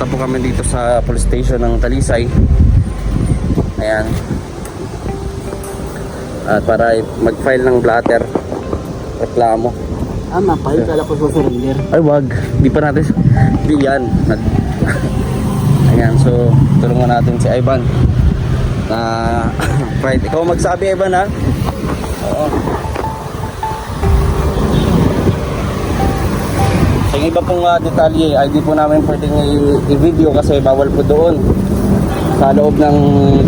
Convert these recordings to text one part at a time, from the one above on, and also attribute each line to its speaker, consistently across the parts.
Speaker 1: Pupunta po kami dito sa police station ng Talisay. Ayan. At para mag-file ng blatter reklamo.
Speaker 2: Mapahil kala ko susurrender.
Speaker 1: Ay wag, di pa natin. Di yan. Ayan, so tulungan natin si Ivan. Right, ikaw magsabi Ivan ha. Oo. Sa iba pong detalye ay di po namin pwedeng i-video kasi bawal po doon sa loob ng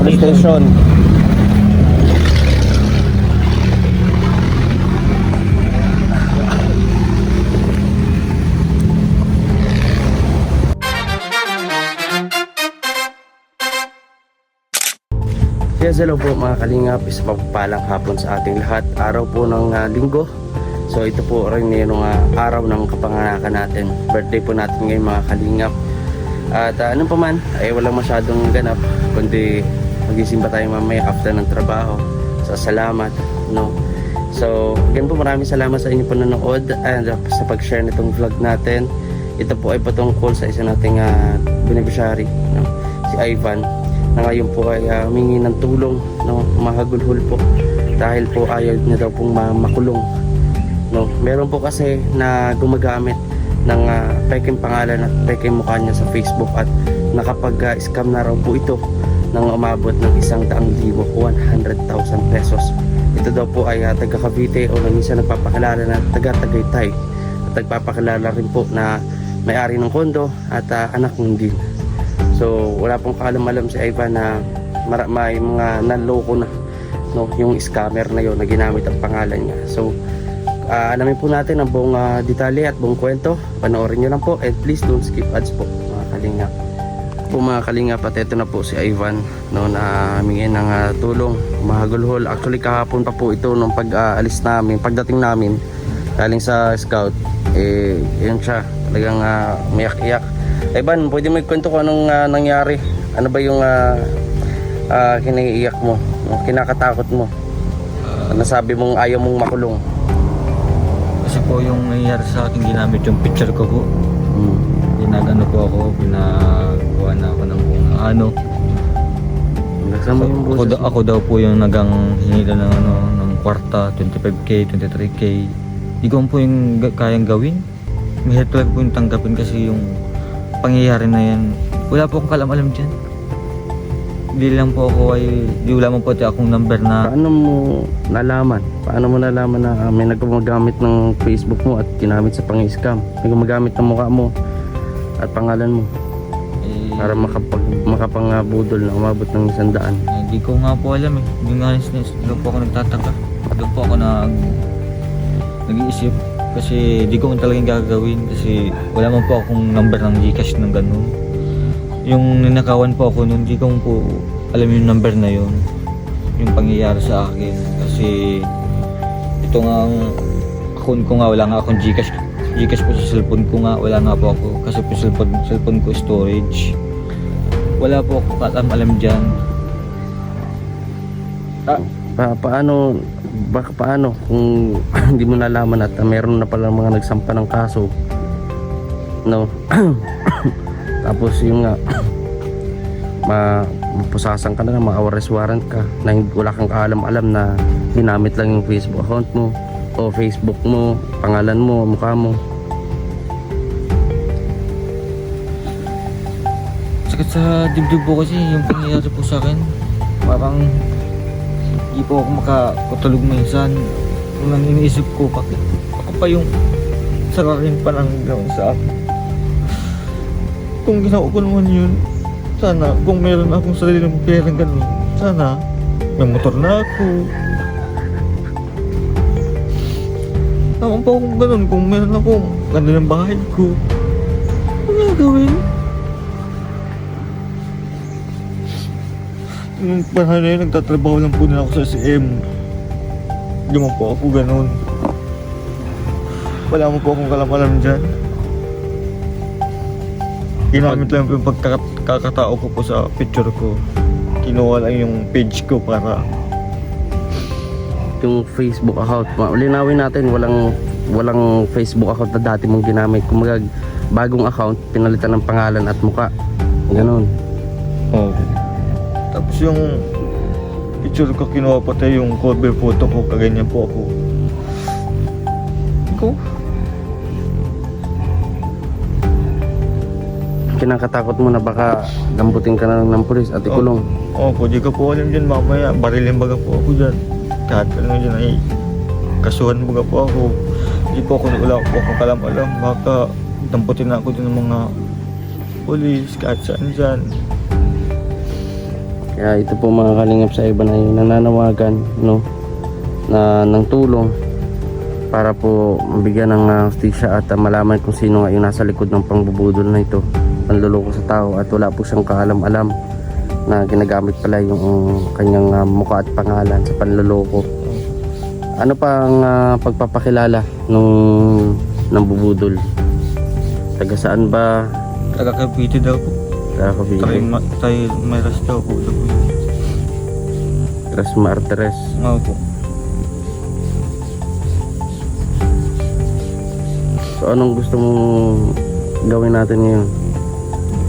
Speaker 1: police station. Yes, hello po mga kalingap, isang mapagpalang hapon sa ating lahat. Araw po ng linggo. So ito po rin yung araw ng kapanganakan natin. Birthday po natin ngayon mga kalingap. At anong pa man ay walang masyadong ganap, kundi magising pa tayo mamaya after ng trabaho. So salamat, no? So again po, maraming salamat sa inyong panonood and sa pag-share nitong vlog natin. Ito po ay patungkol sa isa nating beneficiary, no? Si Ivan, na ngayon po ay humingi ng tulong, no? Mahagulhol po dahil po ayaw niya daw pong makulong, no? Meron po kasi na gumagamit ng peking pangalan at peking mukha niya sa Facebook at nakapag-scam na raw po ito ng umabot ng 100,000, 100,000 pesos. Ito daw po ay taga Cavite o minsan nagpapakilala na taga Tagaytay at nagpapakilala rin po na may-ari ng kondo at anak ng din. So wala pong kaalam-alam si Ivan na may mga nanloko na, no, yung scammer na yon na ginamit ang pangalan niya. So alamin po natin ang buong detalye at buong kwento. Panoorin nyo lang po and please don't skip ads po mga kalingap. Po mga kalingap, at ito na po si Ivan, no, na humingi ng tulong, mahagulhol. Actually kahapon pa po ito nung pag-alis namin, pagdating namin galing sa scout, yun siya talagang umiyak-iyak. Ivan, pwede mo ikwento ko anong nangyari? Ano ba yung kinaiiyak mo, kinakatakot mo? Nasabi mong ayaw mong makulong?
Speaker 3: Kasi po yung nangyayari sa akin, ginamit yung picture ko po. Ginagano po ako, pinagawa na ako ng ano. Ako daw po yung nagang hinila ng ng kwarta, 25k, 23k. Di ko po yung kayang gawin. Mahirap talaga po yung tanggapin kasi yung pangyayari na yan. Wala po akong kalam-alam dyan. Di wala mo po akong number na...
Speaker 1: Paano mo nalaman? Paano mo nalaman na may naggumagamit ng Facebook mo at ginamit sa pang-scam? May gumagamit ng mukha mo at pangalan mo para makapangbudol na umabot ng 100.
Speaker 3: Hindi ko nga po alam eh. Doon po ako nagtataka. Doon po ako nag-iisip. Kasi di ko talagang gagawin kasi wala man po akong number ng Gcash ng ganun. Yung ninakawan po ako nun, di ko po alam yung number na yun, yung pangyayari sa akin. Kasi ito nga ang account ko nga, wala nga akong Gcash po sa cellphone ko nga, wala nga po ako kasi po cellphone ko storage. Wala po ako alam dyan.
Speaker 1: Paano kung hindi mo nalaman at meron na pala mga nagsampa ng kaso, no? Tapos yung mapusasan ka na, ma-arrest warrant ka na wala kang kaalam-alam na ginamit lang yung Facebook account mo o Facebook mo, pangalan mo, mukha mo.
Speaker 3: Sakit sa dibdib po kasi yung pangyayari po sa akin. Parang hindi po ako makatulog minsan. Kung nang iniisip ko, bakit ako pa yung sararin pa lang gawin sa akin. Kung ginawa ko naman yun, sana kung meron akong sarili ng perang ganun, sana may motor na ako. Naman pa akong ganun, kung meron akong ganda ng bahay ko, ano nga gawin? Nung panahon na yun, nagtatrabaho lang po na ako sa SM. Hindi mo po ako ganun. Wala mo po akong kalam-alam dyan. Ginamit lang po yung pagkakatao ko po sa picture ko. Kinuha lang yung page ko para...
Speaker 1: Yung Facebook account, linawin natin, walang Facebook account na dati mong ginamit. Kung bagong account, pinalitan ng pangalan at muka. Ganon.
Speaker 3: Oo. Tapos yung picture ko kinuha pa tayo, yung cover photo ko, kaganyan po ako. Ikaw?
Speaker 1: Kinakatakot mo na baka lambutin ka na lang ng pulis at ikulong.
Speaker 3: Opo, di ka po alam dyan mamaya. Barilin baga po ako dyan. Kahit ka lang dyan ay kasuhan baga po ako. Di po ako, wala po akong kalam-alam. Baka damputin na ako din ng mga pulis, kahit saan dyan.
Speaker 1: Kaya ito po mga kalingap sa iba na nananawagan, no, na ng tulong para po mabigyan ng hustisya at malaman kung sino nga yung nasa likod ng pangbubudol na ito, panluloko sa tao, at wala po siyang kaalam-alam na ginagamit pala yung kanyang mukha at pangalan sa panluloko. Ano pa ang pagpapakilala nung bubudol? Taga saan ba?
Speaker 3: Taga Cavite daw po.
Speaker 1: Taga Cavite.
Speaker 3: Tayo may ras daw po.
Speaker 1: Tres Martires.
Speaker 3: Oo po.
Speaker 1: So anong gusto mong gawin natin ngayon?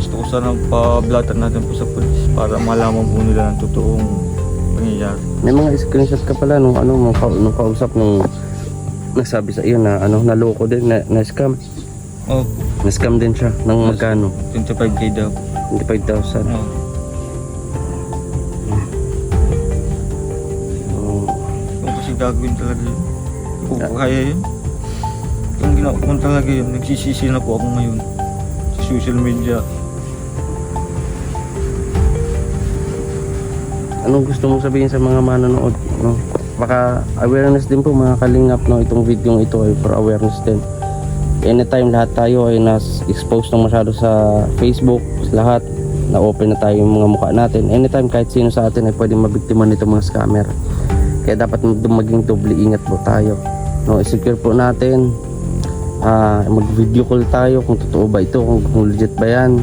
Speaker 3: Gusto ko sana pa-blatter natin po sa pulis para malaman po nila ng totoong pangyayari.
Speaker 1: May mga screenshot ka pala nung nung kausap nung nasabi sa iyo na naloko din, na scam.
Speaker 3: Oo.
Speaker 1: Na scam din siya ng magkano?
Speaker 3: 25K daw.
Speaker 1: 25,000.
Speaker 3: Oo. Kung kasi gagawin talaga yun. Kung kaya yun. Kung ginawa ko talaga yun, nagsisisi na po ako ngayon sa social media.
Speaker 1: Anong gusto mong sabihin sa mga manonood, no? Baka awareness din po mga kalingap, no, itong video ito ay for awareness din. Anytime lahat tayo ay na-expose ng masyado sa Facebook, lahat na open na tayo yung mga mukha natin. Anytime kahit sino sa atin ay pwedeng mabiktima nito mga scammer. Kaya dapat maging doble ingat po tayo, no? I-secure po natin, mag-video call tayo kung totoo ba ito, kung legit ba yan,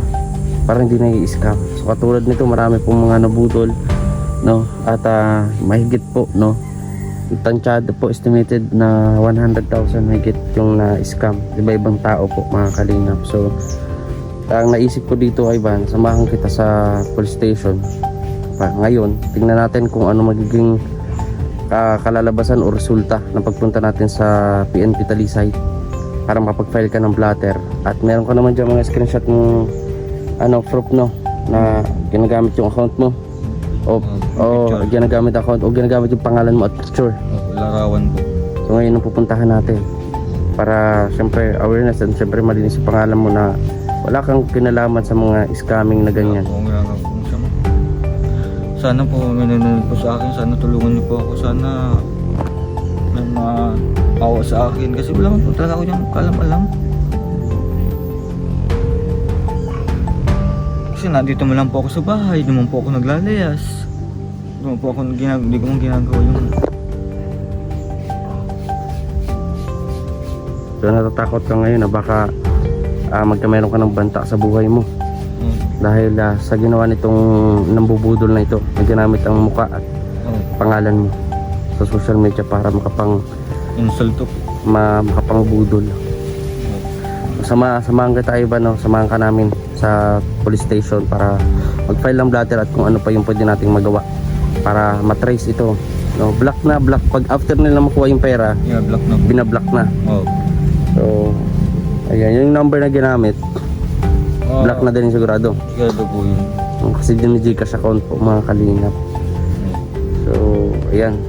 Speaker 1: para hindi na i-scam. So katulad nito, marami pong mga nabudol, no, at mahigit po, no, tansyado po, estimated na 100,000 mahigit yung na-scam, iba-ibang tao po mga kalingap. So ang naisip ko dito ay samahan kita sa police station ngayon, tingnan natin kung ano magiging kalalabasan o resulta ng pagpunta natin sa PNP Talisay para makapag-file ka ng blatter. At meron ka naman dyan mga screenshot ng proof, no, na ginagamit yung account mo o ginagamit account o ginagamit yung pangalan mo at picture.
Speaker 3: Larawan po.
Speaker 1: So ngayon ang pupuntahan natin para syempre awareness, and syempre malinis yung pangalan mo na wala kang kinalaman sa mga scamming na ganyan.
Speaker 3: Sana po may nanonood po sa akin, sana tulungan niyo po ako, sana may maawa sa akin kasi wala man po talaga ako yung kalam-alam. Kasi nandito man lang po ako sa bahay, di man po ako naglalayas, di man po ako hindi ko man ginagawa yung...
Speaker 1: So natatakot ka ngayon na baka magkameron ka ng banta sa buhay mo dahil sa ginawa nitong nambubudol na ito na ginamit ang mukha at pangalan mo sa social media para
Speaker 3: insulto po.
Speaker 1: Makapangbudol. Samahan kita iba, no? Samahan ka namin sa police station para mag-file ng blatter at kung ano pa yung pwede nating magawa para matrace ito, no? Block pag after nila makuha yung pera, binablock na. So ayan, yung number na ginamit, block na din sigurado.
Speaker 3: Sigurado po yun.
Speaker 1: Kasi din ni Gcash account po mga kalingap. So ayan.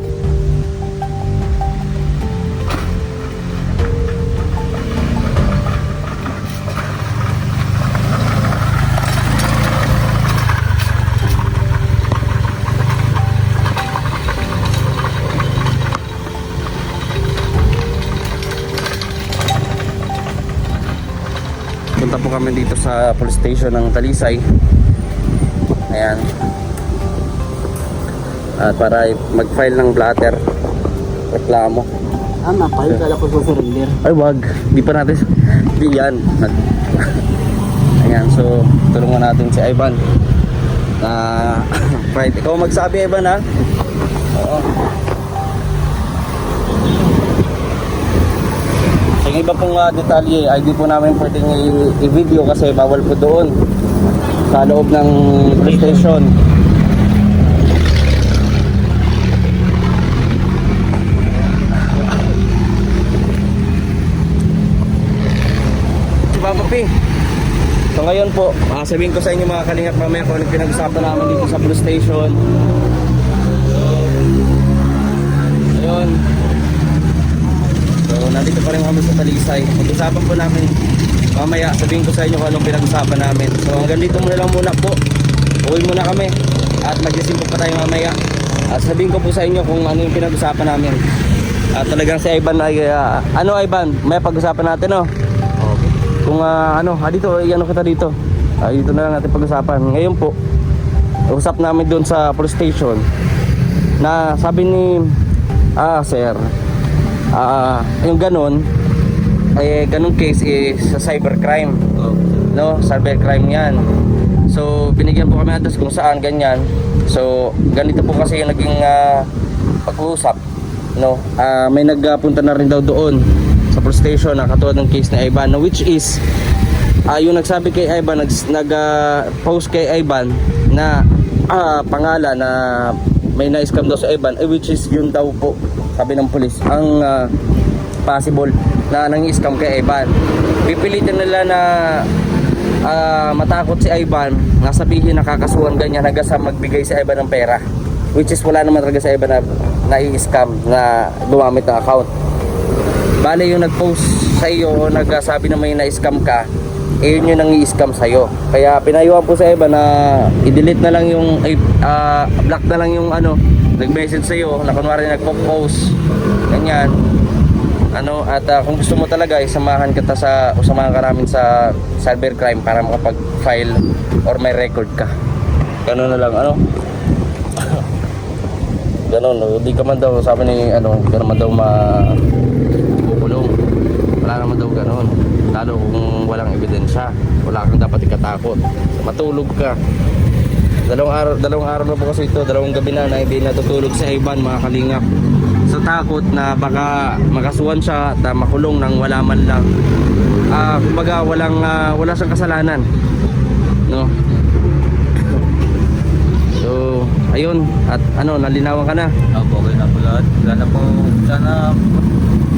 Speaker 1: Punta po kami dito sa police station ng Talisay. Ayan. At para mag-file ng blatter, reklamo.
Speaker 2: File kala ko surrender.
Speaker 1: Ay wag, di pa natin. Di yan. Ayan, so tulungan natin si Ivan. Right, ikaw magsabi Ivan, ha? Oo. Yung iba pong detalye ay di po namin pwedeng i-video kasi bawal po doon. sa loob ng police station. Si Papa P. So ngayon po, sabihin ko sa inyo mga kalingap mamaya kung anong pinag-usapan namin dito sa police station. Ayun. So nandito pa rin kami sa Talisay. Pag-usapan po namin mamaya, sabihin ko sa inyo kung anong pinag-usapan namin. So hanggang dito muna lang muna po. Uwi muna kami at mag-isimpo pa tayo mamaya. At sabihin ko po sa inyo kung ano yung pinag-usapan namin. At talagang si Ivan ay ano Ivan, may pag-usapan natin no? Okay. Kung dito, ano kita dito. Dito na lang natin pag-usapan. Ngayon po, usap namin doon sa police station na sabi ni sir, yung ganun case is sa cybercrime. No, cybercrime 'yan. So binigyan po kami address kung saan ganyan. So ganito po kasi yung naging pag-uusap, no. May nagpunta na rin daw doon sa police station na katulad ng case ni Ivan, no, which is yung nagsabi kay Ivan, post kay Ivan na pangalan na may na-scam daw sa Ivan, which is yun daw po sabi ng police ang possible na nang-scam kay Ivan. Pipilitin nila na matakot si Ivan na sabihin nakakasuhan ganyan hanggang sa magbigay si Ivan ng pera, which is wala naman talaga sa Ivan na nai-scam na gumamit ng account. Bale yung nag-post sa iyo o nagsabi na may na-scam ka, yun yung nang-i-scam sa'yo. Kaya pinayuhan po sa Ivan na i-delete na lang yung block na lang yung nag-message sa'yo na kunwari nagpo-post ganyan at kung gusto mo talaga samahan ka namin sa cybercrime para makapag-file or may record ka. Ganun na lang ganun, hindi ka man daw sabi ni hindi ka naman daw mapukulong. Wala naman daw ganun, lalo kung walang ebidensya. Wala kang dapat ikatakot, matulog ka. Dalawang araw na po kasi ito, dalawang gabi na hindi natutulog si Ivan mga kalingap, sa takot na baka makasuhan siya at makulong nang wala man lang kumbaga wala siyang kasalanan, no. So ayun, at nalinawan ka na.
Speaker 3: Opo, okay na po lahat. Sana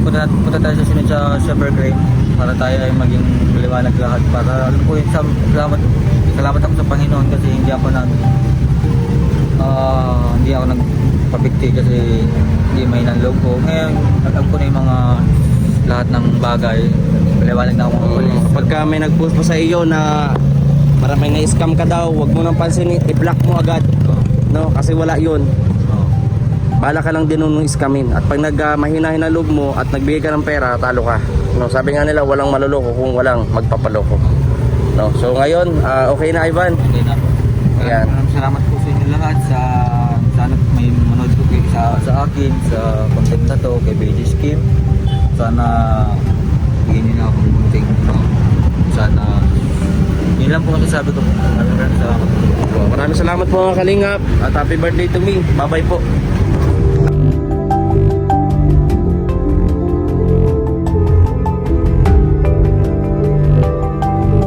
Speaker 3: punta tayo sa sunod sa cybercrime para tayo ay maging maliwanag lahat. Para alam po yun, salamat ako sa Panginoon kasi hindi ako nagpabikti kasi hindi may nanlog ko. Ngayon, alam ko na yung mga lahat ng bagay. Maliwanag na ako mga polis.
Speaker 1: Pagka may nag-post pa sa iyo na maraming na-scam ka daw, wag mo nang pansinin, i-block mo agad, no, kasi wala yun. Bala ka lang din nung scamin. At pag mahina-hina loob mo at nagbigay ka ng pera, talo ka, no. Sabi nga nila walang maluloko kung walang magpapaloko, no. So ngayon okay na Ivan.
Speaker 3: Okay na po.
Speaker 1: Ayan.
Speaker 3: Maraming salamat po sa inyo lahat sa sana may manood po sa akin sa content na to kay BG Scheme. Sana bigyan niyo na akong munting sana yun lang po masasabi ko. Maraming salamat.
Speaker 1: Maraming salamat po mga kalingap at happy birthday to me. Bye bye po.